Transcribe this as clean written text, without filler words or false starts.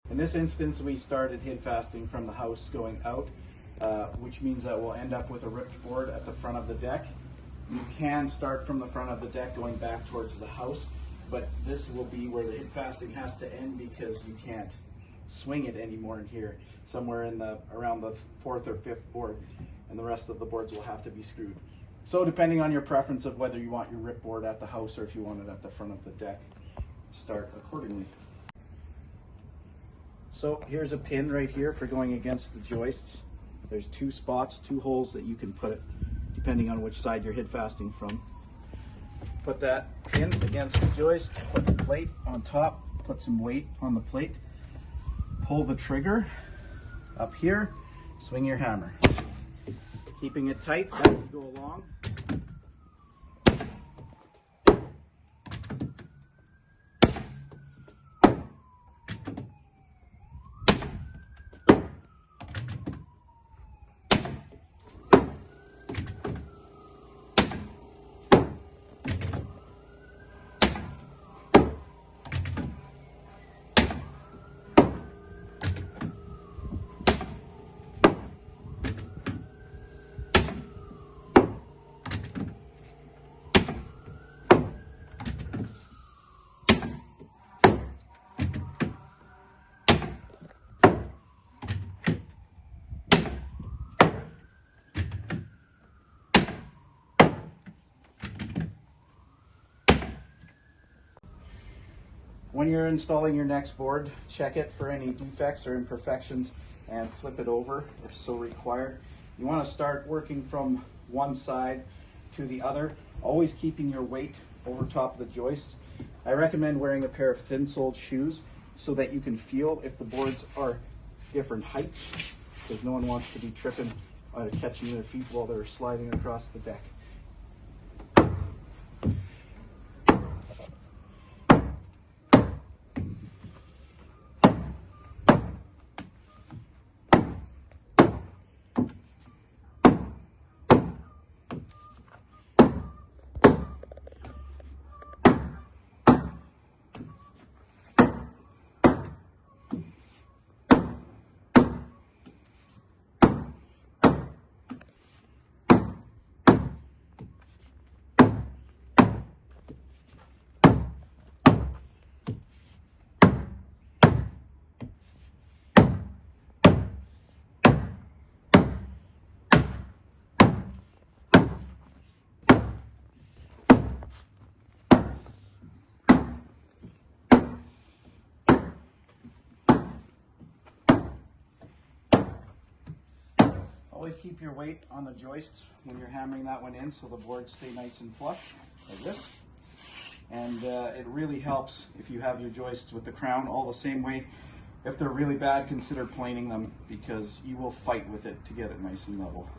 In this instance, we started hidfasting from the house going out, which means that we'll end up with a ripped board at the front of the deck. You can start from the front of the deck going back towards the house, but this will be where the hidfasting has to end because you can't swing it anymore in here, somewhere in around the 4th or 5th board, and the rest of the boards will have to be screwed. So depending on your preference of whether you want your rip board at the house or if you want it at the front of the deck, start accordingly. So here's a pin right here for going against the joists. There's 2 spots, 2 holes that you can put it, depending on which side you're hidfasting from. Put that pin against the joist, put the plate on top, put some weight on the plate, pull the trigger up here, swing your hammer. Keeping it tight as you go along. When you're installing your next board, check it for any defects or imperfections and flip it over if so required. You want to start working from one side to the other, always keeping your weight over top of the joists. I recommend wearing a pair of thin-soled shoes so that you can feel if the boards are different heights, because no one wants to be tripping or catching their feet while they're sliding across the deck. Always keep your weight on the joists when you're hammering that one in so the boards stay nice and flush, like this. And it really helps if you have your joists with the crown all the same way. If they're really bad, consider planing them because you will fight with it to get it nice and level.